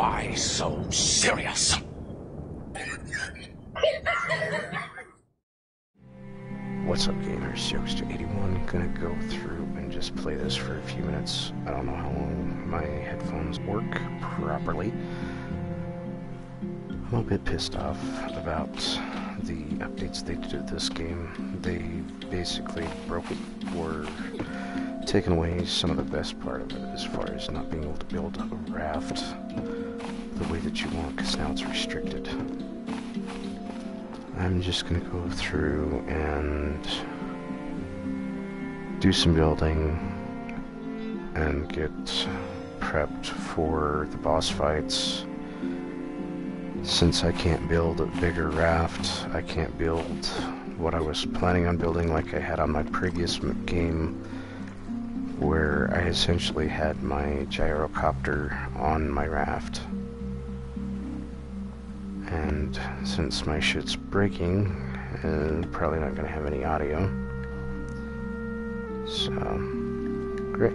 Why so serious? What's up, gamers? Jokester81. Gonna go through and just play this for a few minutes. I don't know how long my headphones work properly. I'm a bit pissed off about the updates they did to this game. They basically broke it or taken away some of the best part of it as far as not being able to build a raft the way that you want, because now it's restricted. I'm just going to go through and do some building and get prepped for the boss fights. Since I can't build a bigger raft, I can't build what I was planning on building like I had on my previous game, where I essentially had my gyrocopter on my raft. And since my shit's breaking, probably not going to have any audio. So, great.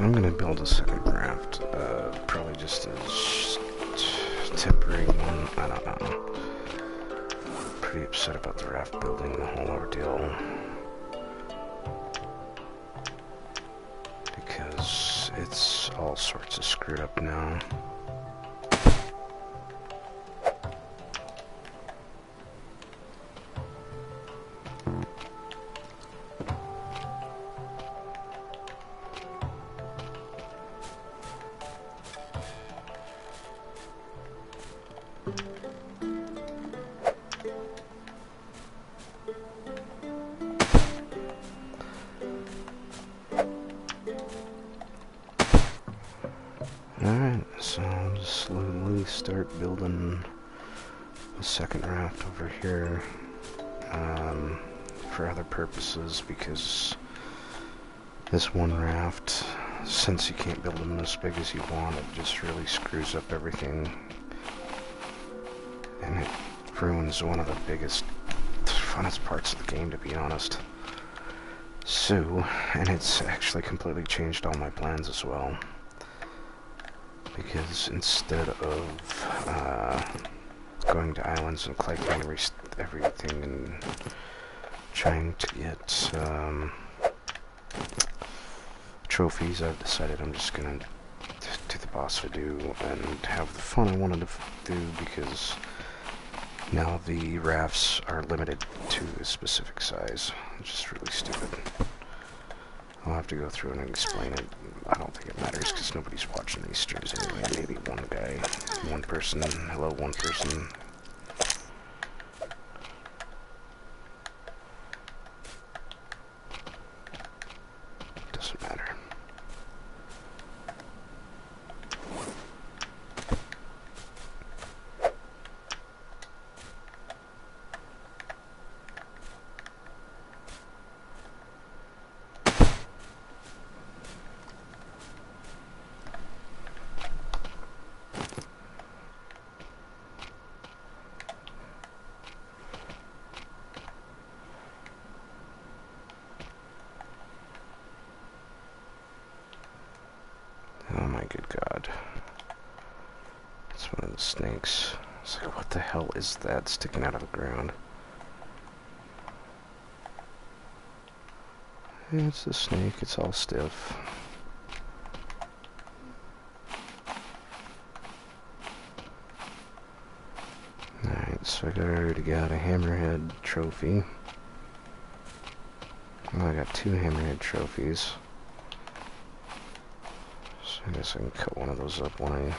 So I'm gonna build a second raft, probably just a temporary one, I don't know. Pretty upset about the raft building, the whole ordeal. Because it's all sorts of screwed up now. Alright, so I'll just slowly start building a second raft over here for other purposes, because this one raft, since you can't build them as big as you want, it just really screws up everything, and it ruins one of the biggest, funnest parts of the game, to be honest. So, and it's actually completely changed all my plans as well. Because instead of going to islands and collecting everything and trying to get trophies, I've decided I'm just gonna do the boss video and have the fun I wanted to do, because now the rafts are limited to a specific size, which is really stupid. I'll have to go through and explain it. I don't think it matters because nobody's watching these streams anyway. Maybe one guy, one person. Hello, one person. Doesn't matter. Oh my good God. It's one of the snakes. It's like, what the hell is that sticking out of the ground? Yeah, it's a snake, it's all stiff. Alright, so I already got a hammerhead trophy. Well, I got 2 hammerhead trophies. I guess I can cut one of those up when I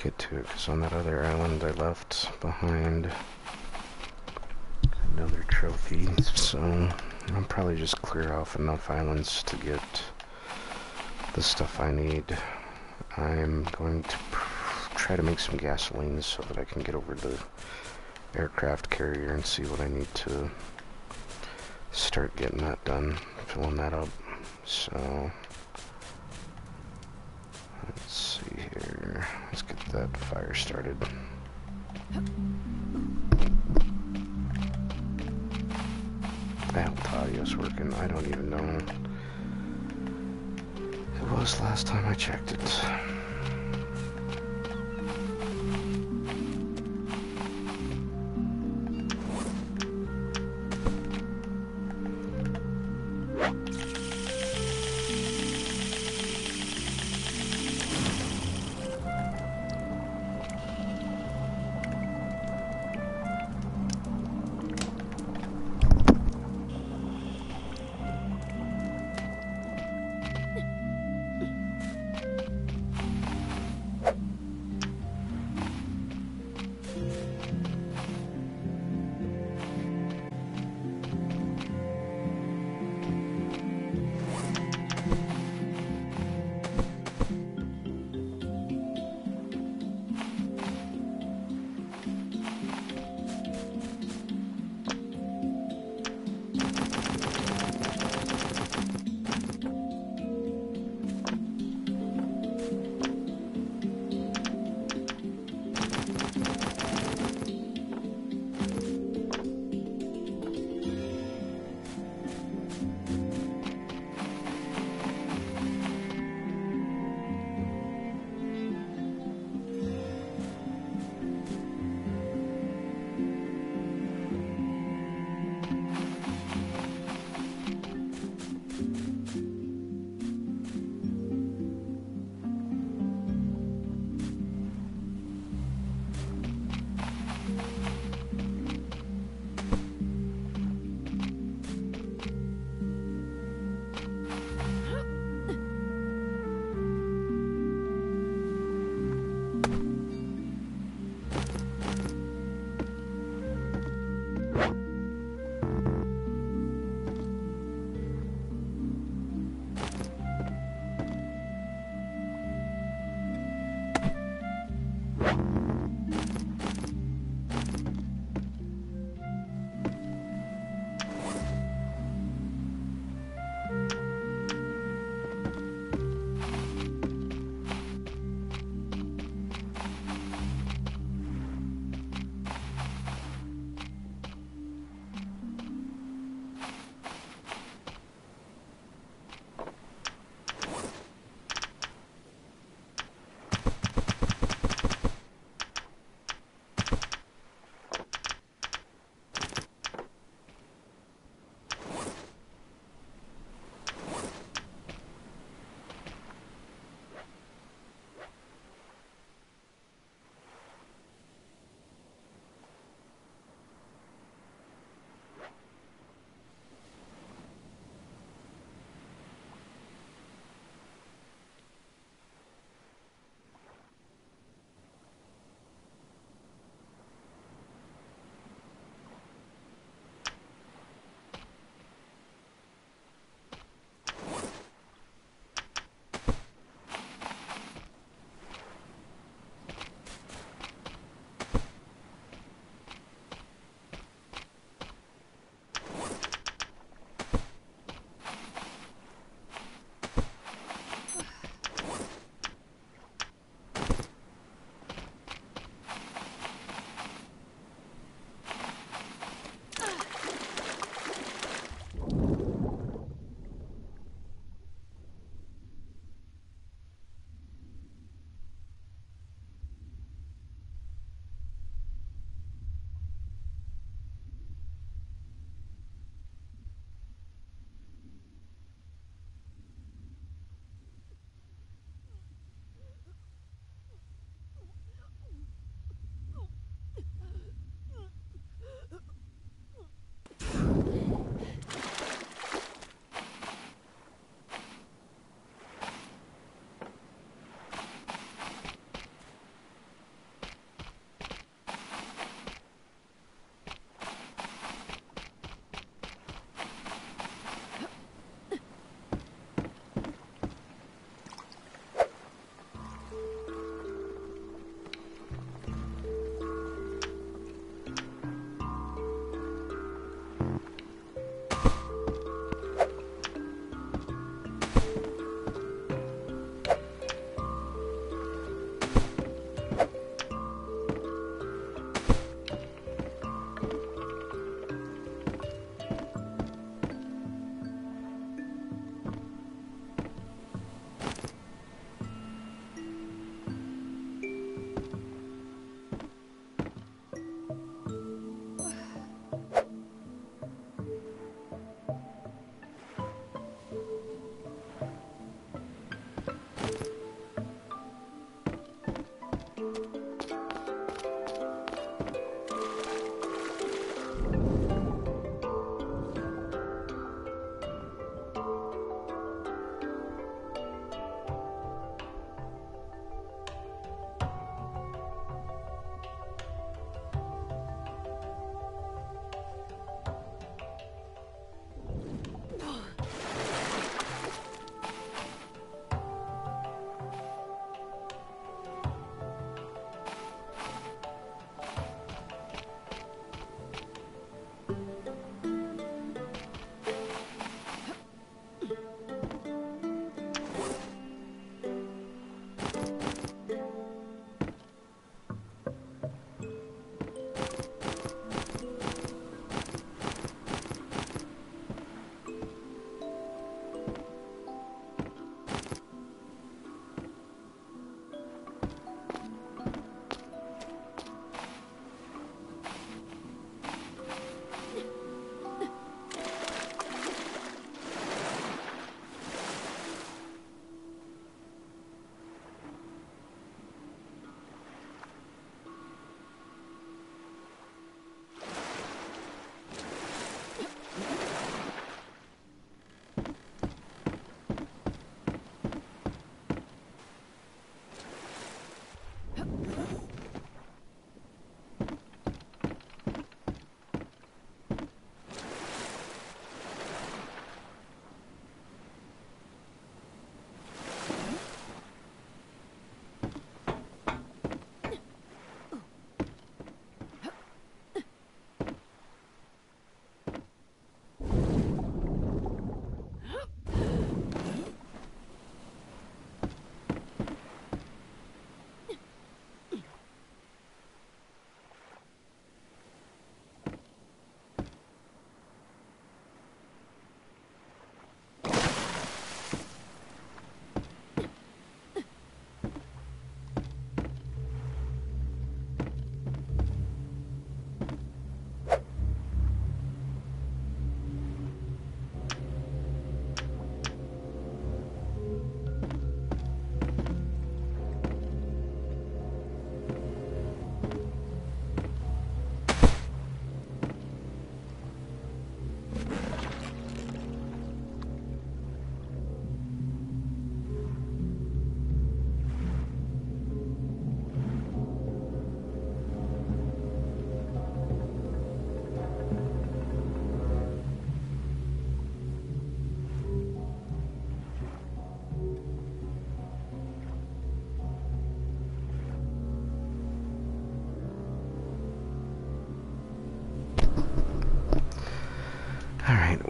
get to it, because on that other island I left behind another trophy, so I'll probably just clear off enough islands to get the stuff I need. I'm going to try to make some gasoline so that I can get over the aircraft carrier and see what I need to start getting that done, filling that up. So let's see here. Let's get that fire started. I hope the audio's working. I don't even know. It was last time I checked it.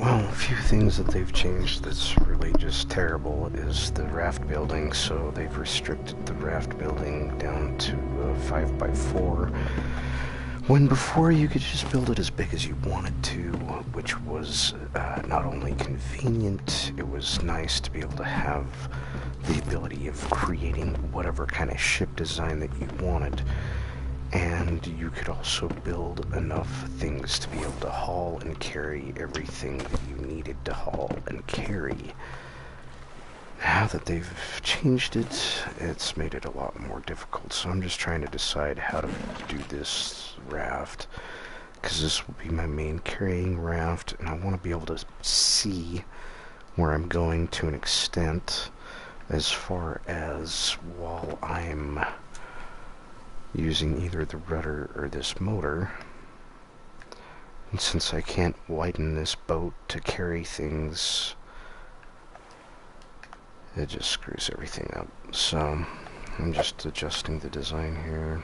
Well, a few things that they've changed that's really just terrible is the raft building. So they've restricted the raft building down to 5x4, when before you could just build it as big as you wanted to, which was not only convenient, it was nice to be able to have the ability of creating whatever kind of ship design that you wanted. And you could also build enough things to be able to haul and carry everything that you needed to haul and carry. Now that they've changed it, it's made it a lot more difficult. So I'm just trying to decide how to do this raft, because this will be my main carrying raft, and I want to be able to see where I'm going to an extent, as far as while I'm using either the rudder or this motor. And since I can't widen this boat to carry things, it just screws everything up. So I'm just adjusting the design here.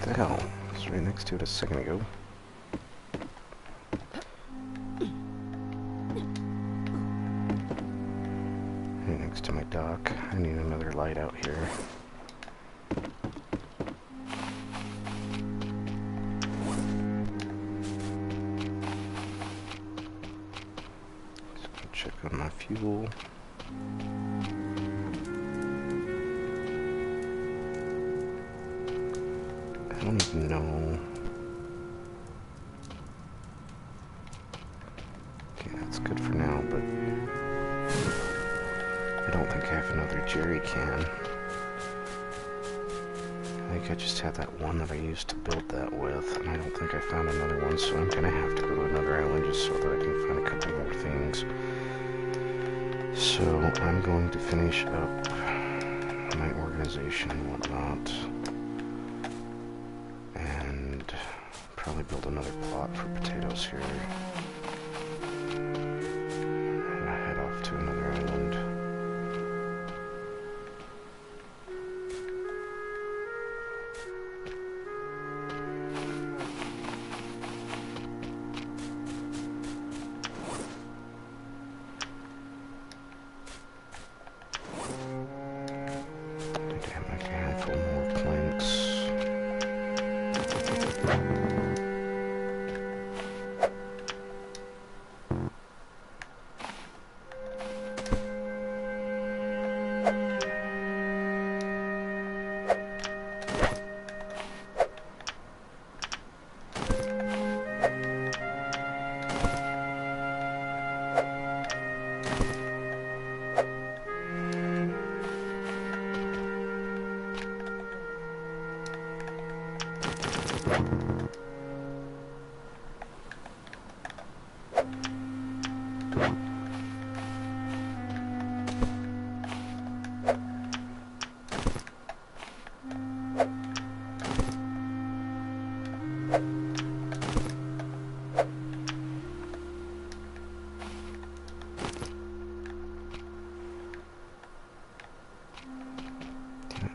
The hell? I was right next to it a second ago. Right next to my dock. I need another light out here. Just gonna check on my fuel. I don't even know. Okay, that's good for now, but I don't think I have another jerry can. I think I just had that one that I used to build that with, and I don't think I found another one, so I'm gonna have to go to another island just so that I can find a couple more things. So I'm going to finish up my organization and whatnot, and probably build another plot for potatoes here. And I head off to another island.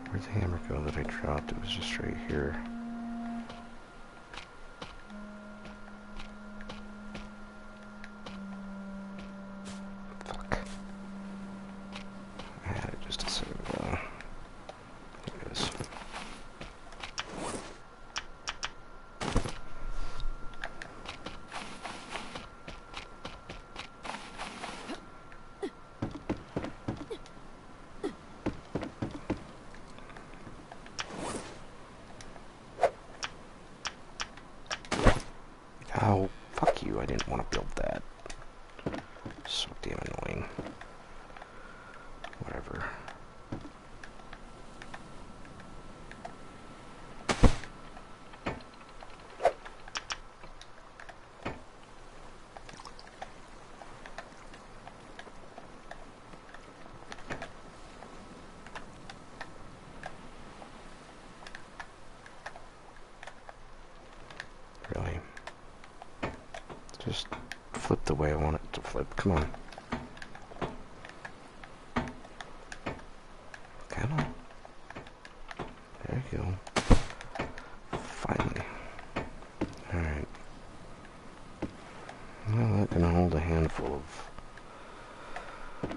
Where'd the hammer go that I dropped? It was just right here. Just flip the way I want it to flip. Come on. Come on. There you go. Finally. Alright. Well, that can hold a handful of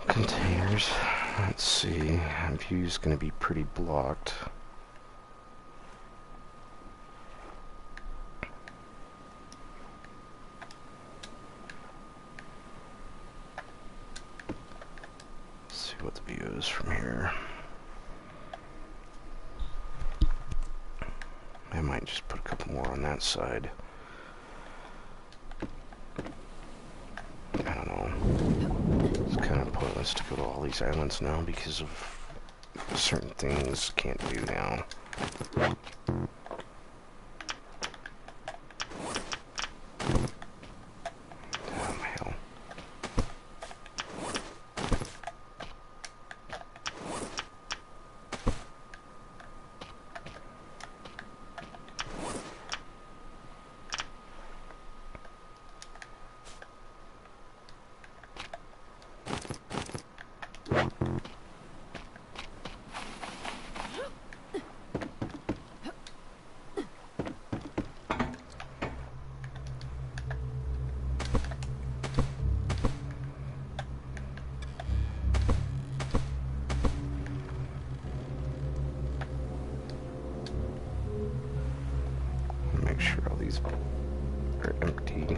containers. Let's see. View's gonna be pretty blocked. Let's see what the view is from here. I might just put a couple more on that side. I don't know. It's kind of pointless to go to all these islands now because of certain things can't do now. Damn hell. Make sure all these are empty.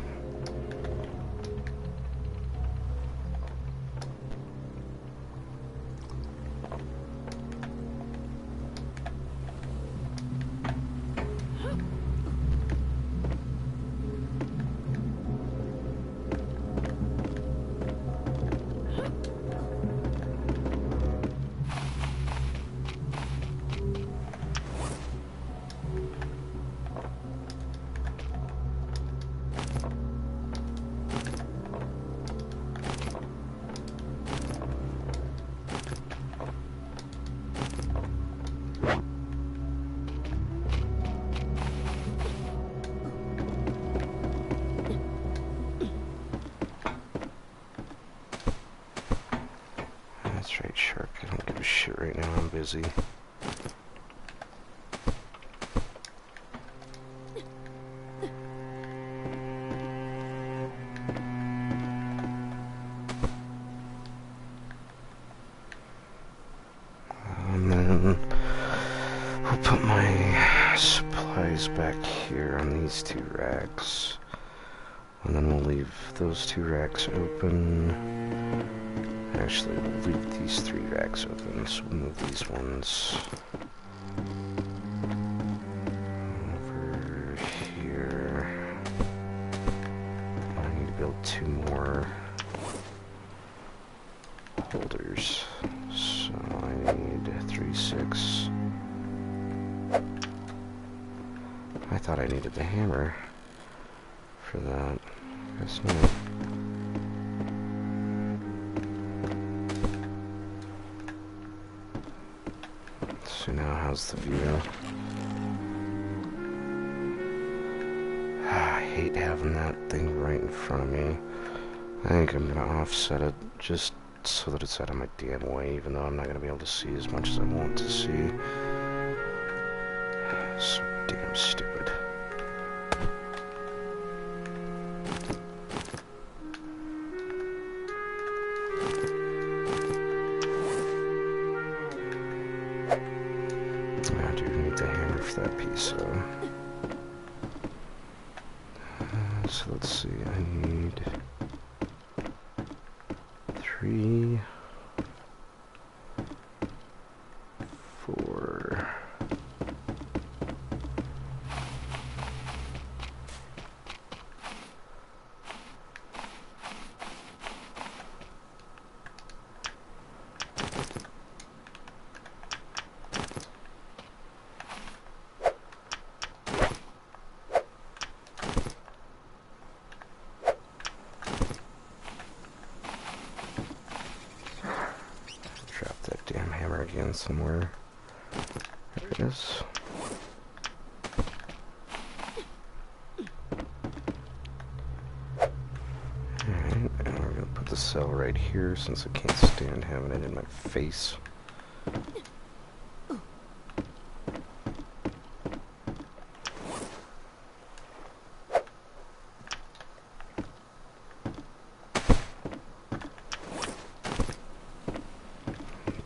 That's right, Shark. I don't give a shit right now. I'm busy. And then we'll put my supplies back here on these two racks. And then we'll leave those two racks open. Actually, we'll leave these three racks open, so we'll move these ones over here. I need to build two more holders, so I need 3, 6. I thought I needed the hammer for that. Guess not. So now how's the view? I hate having that thing right in front of me. I think I'm gonna offset it just so that it's out of my damn way, even though I'm not gonna be able to see as much as I want to see. So damn stupid. I do need the hammer for that piece, though. So let's see, I need 3, 4. Drop that damn hammer again somewhere. There it is. cell right here since I can't stand having it in my face.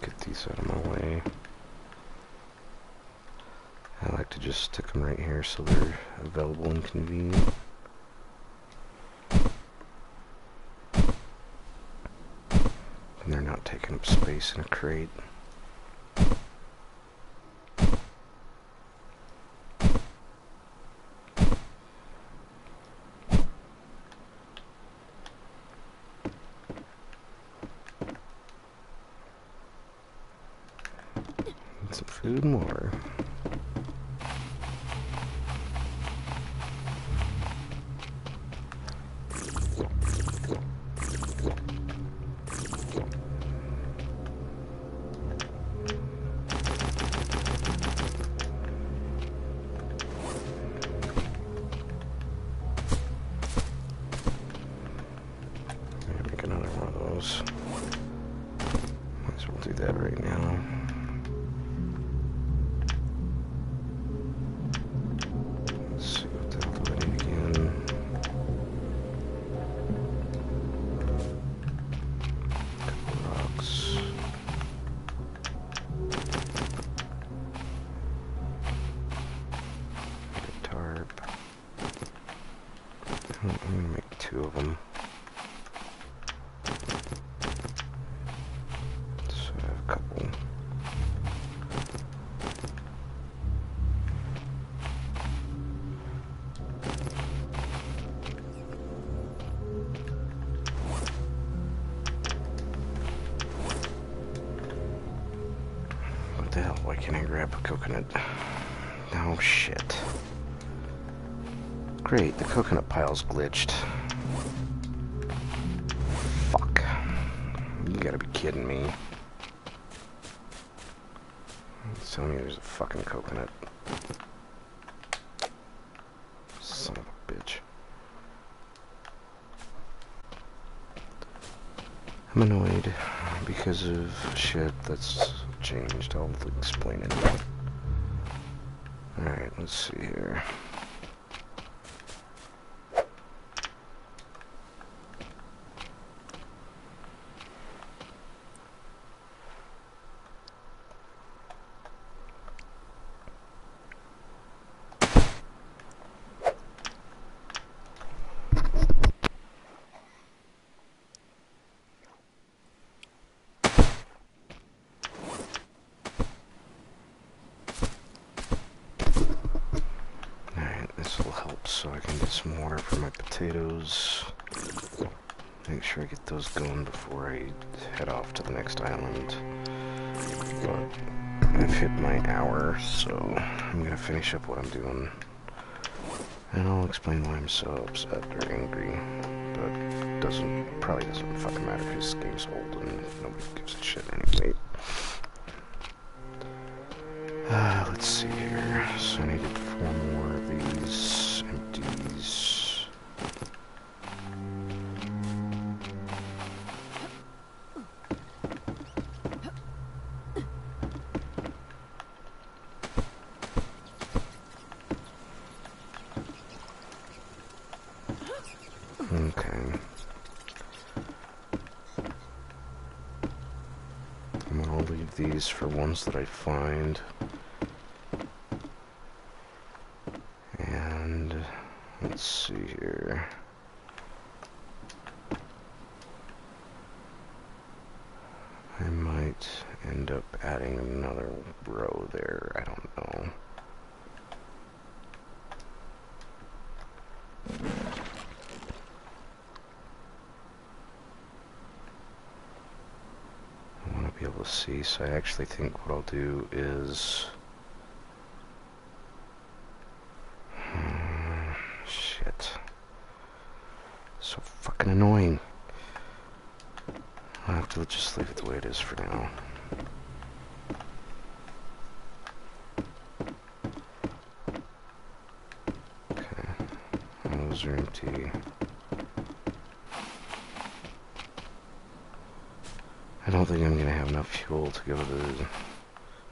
Get these out of my way. I like to just stick them right here so they're available and convenient. And they're not taking up space in a crate. Need some food and water. Make another one of those. Might as well do that right now. Let's see what the hell do I need again. Couple rocks. A tarp. I'm gonna make 2 of them. What the hell? Why can't I grab a coconut? Oh shit. Great, the coconut pile's glitched. Fuck. You gotta be kidding me. Tell me there's a fucking coconut. Son of a bitch. I'm annoyed because of shit that's changed. I'll explain it. Alright, let's see here. So I can get some water for my potatoes. Make sure I get those going before I head off to the next island. But I've hit my hour, so I'm gonna finish up what I'm doing. And I'll explain why I'm so upset or angry. But probably doesn't fucking matter because this game's old and nobody gives a shit anyway. Let's see here. So I needed 4 more of these empties. Okay. I'm gonna leave these for ones that I find. And let's see here. I might end up adding another row there. I don't know. I want to be able to see, so I actually think what I'll do is... shit. So fucking annoying. I'll have to just leave it the way it is for now. Okay. Those are empty. enough fuel to go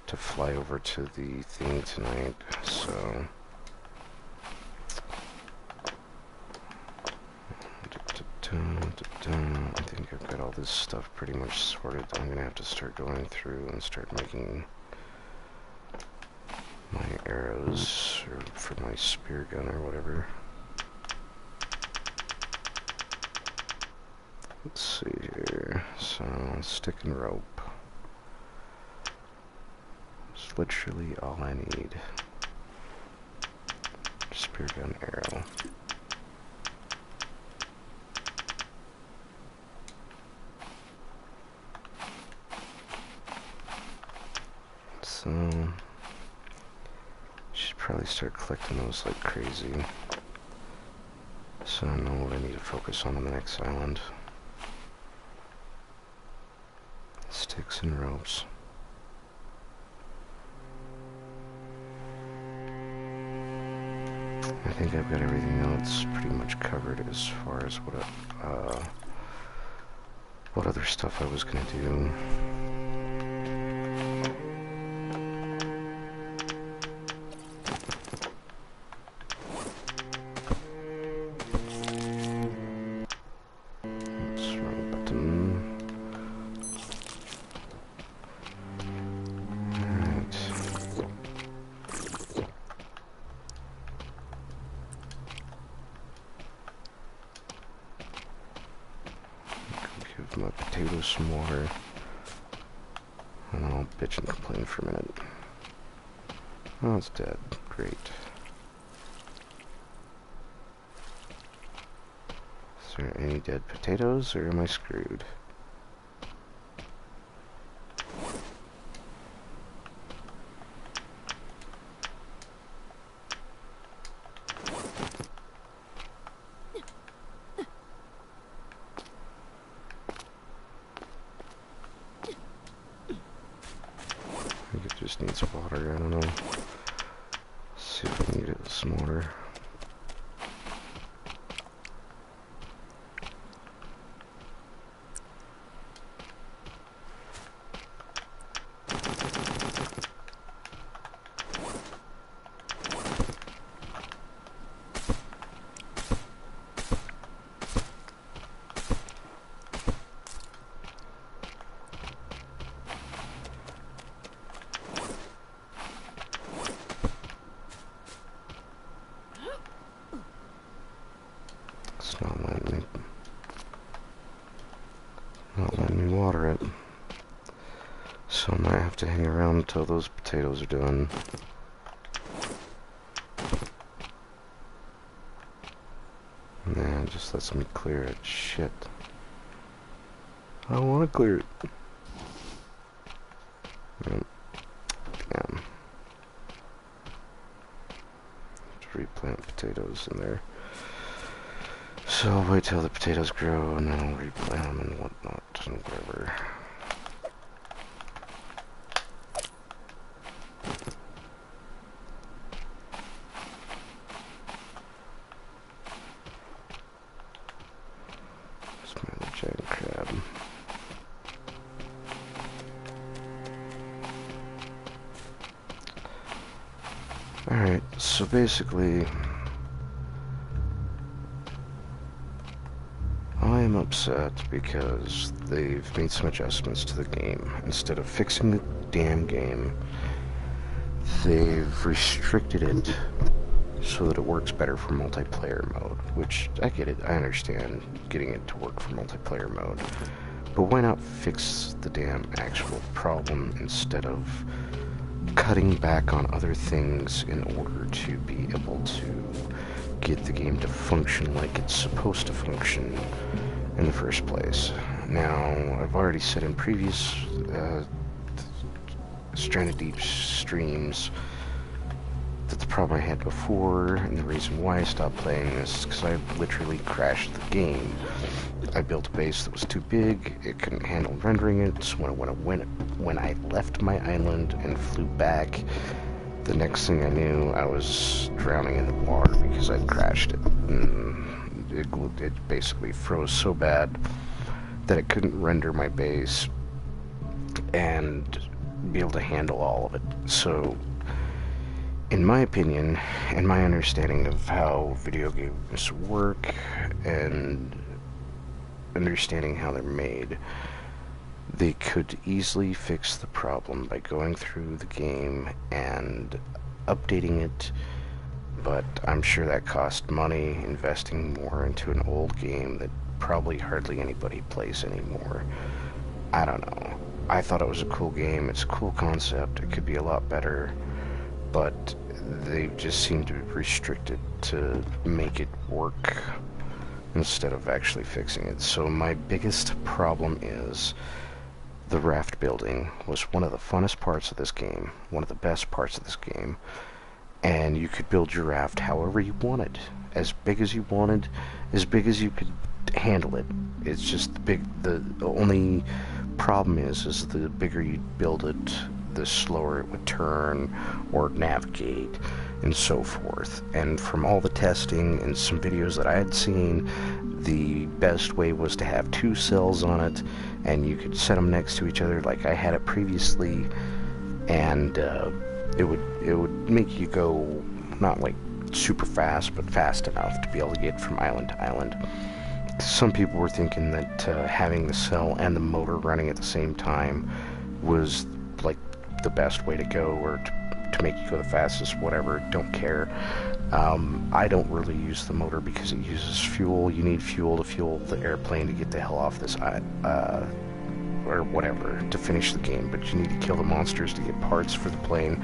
to fly over to the thing tonight, so I think I've got all this stuff pretty much sorted. I'm gonna have to start going through and start making my arrows for my spear gun or whatever. Let's see here. So, stick and rope. It's literally all I need. Spear gun, arrow. So, should probably start collecting those like crazy. So I know what I need to focus on the next island. Sticks and ropes. I think I've got everything else pretty much covered as far as what other stuff I was gonna do. My potatoes some water, and I'll bitch and complain for a minute. Oh, it's dead. Great. Is there any dead potatoes, or am I screwed? I think it just needs water, I don't know. See if I can get it with some water. Not letting me water it. So I might have to hang around until those potatoes are done. Nah, it just lets me clear it. Shit. I don't want to clear it. Damn. Just replant potatoes in there. So I'll wait till the potatoes grow and then I'll replant them and whatnot and whatever. It's my giant crab. Alright, so basically I'm upset because they've made some adjustments to the game. Instead of fixing the damn game, they've restricted it so that it works better for multiplayer mode, which I get it, I understand getting it to work for multiplayer mode, but why not fix the damn actual problem instead of cutting back on other things in order to be able to get the game to function like it's supposed to function in the first place. Now, I've already said in previous Stranded Deep streams that the problem I had before, and the reason why I stopped playing this, is because I literally crashed the game. I built a base that was too big, it couldn't handle rendering it, so when I left my island and flew back, the next thing I knew, I was drowning in the water because I'd crashed it. It basically froze so bad that it couldn't render my base, and be able to handle all of it. So, in my opinion, and my understanding of how video games work, and understanding how they're made, they could easily fix the problem by going through the game and updating it, but I'm sure that cost money, investing more into an old game that probably hardly anybody plays anymore. I don't know. I thought it was a cool game, it's a cool concept, it could be a lot better, but they just seem to restrict it to make it work instead of actually fixing it. So my biggest problem is the raft building was one of the funnest parts of this game, one of the best parts of this game, and you could build your raft however you wanted, as big as you wanted, as big as you could handle it. It's just the only problem is the bigger you build it, the slower it would turn or navigate and so forth. And from all the testing and some videos that I had seen, the best way was to have two cells on it, and you could set them next to each other like I had it previously, and it would make you go not like super fast, but fast enough to be able to get from island to island. Some people were thinking that having the cell and the motor running at the same time was like the best way to go, or to make you go the fastest, whatever, don't care. I don't really use the motor because it uses fuel. You need fuel to fuel the airplane to get the hell off this or whatever, to finish the game, but you need to kill the monsters to get parts for the plane,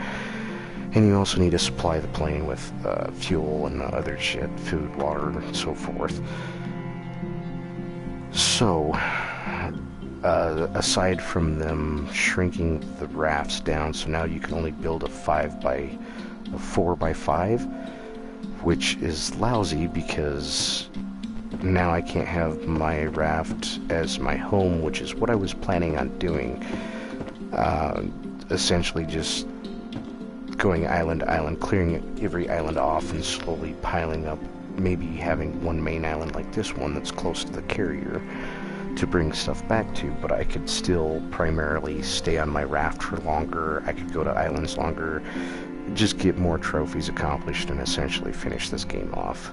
and you also need to supply the plane with fuel and other shit, food, water, and so forth. So, aside from them shrinking the rafts down, so now you can only build a 4x5, which is lousy because now I can't have my raft as my home, which is what I was planning on doing. Essentially just going island to island, clearing every island off and slowly piling up, maybe having one main island like this one that's close to the carrier to bring stuff back to, but I could still primarily stay on my raft for longer. I could go to islands longer, just get more trophies accomplished and essentially finish this game off.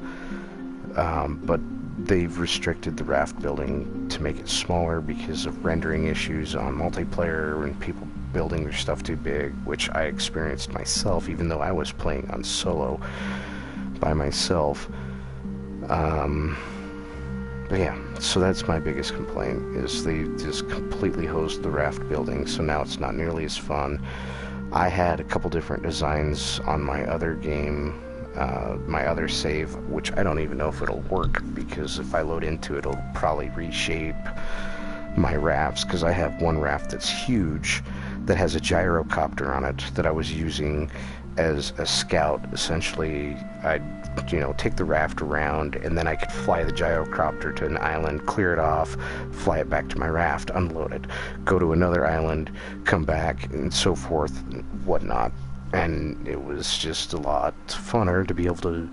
But they've restricted the raft building to make it smaller because of rendering issues on multiplayer and people building their stuff too big, which I experienced myself even though I was playing on solo by myself. But yeah, so that's my biggest complaint, is they just completely hosed the raft building, so now it's not nearly as fun. I had a couple different designs on my other game, my other save, which I don't even know if it'll work, because if I load into it, it'll probably reshape my rafts, because I have one raft that's huge, that has a gyrocopter on it, that I was using as a scout. Essentially, I'd take the raft around, and then I could fly the gyrocopter to an island, clear it off, fly it back to my raft, unload it, go to another island, come back, and so forth, and whatnot. And it was just a lot funner to be able to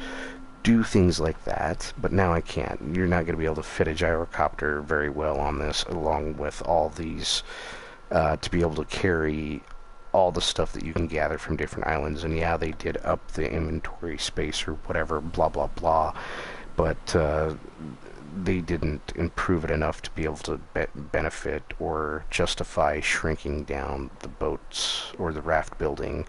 do things like that, but now I can't. You're not going to be able to fit a gyrocopter very well on this, along with all these, to be able to carry all the stuff that you can gather from different islands. And yeah, they did up the inventory space or whatever, blah blah blah, but they didn't improve it enough to be able to benefit or justify shrinking down the boats or the raft building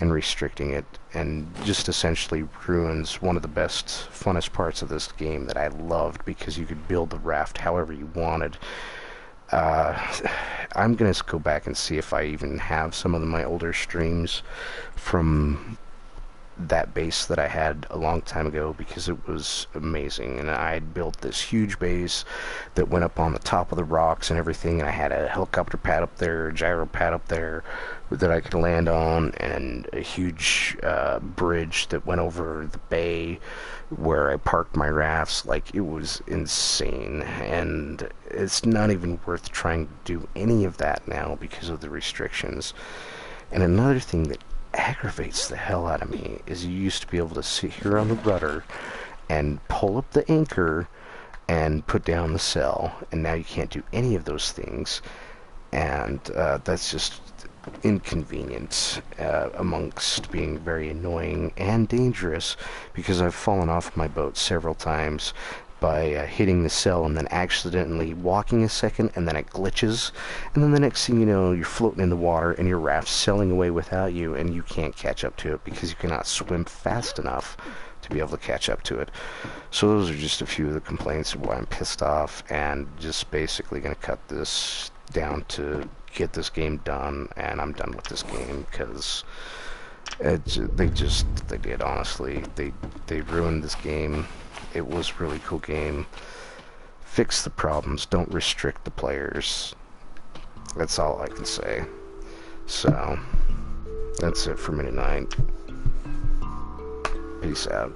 and restricting it, and just essentially ruins one of the best, funnest parts of this game that I loved, because you could build the raft however you wanted. I'm gonna go back and see if I even have some of my older streams from that base that I had a long time ago, because it was amazing. And I had built this huge base that went up on the top of the rocks and everything, and I had a helicopter pad up there, a gyro pad up there that I could land on, and a huge bridge that went over the bay where I parked my rafts. Like, it was insane, and it's not even worth trying to do any of that now because of the restrictions. And another thing that aggravates the hell out of me is you used to be able to sit here on the rudder and pull up the anchor and put down the sail, and now you can't do any of those things. and that's just inconvenient amongst being very annoying and dangerous, because I've fallen off my boat several times by hitting the cell and then accidentally walking a second, and then it glitches, and then the next thing you know, you're floating in the water and your raft's sailing away without you, and you can't catch up to it because you cannot swim fast enough to be able to catch up to it. So those are just a few of the complaints of why I'm pissed off, and just basically going to cut this down to get this game done, and I'm done with this game, because they did, honestly. They ruined this game. It was a really cool game. Fix the problems, don't restrict the players. That's all I can say. So, that's it for me tonight. Peace out.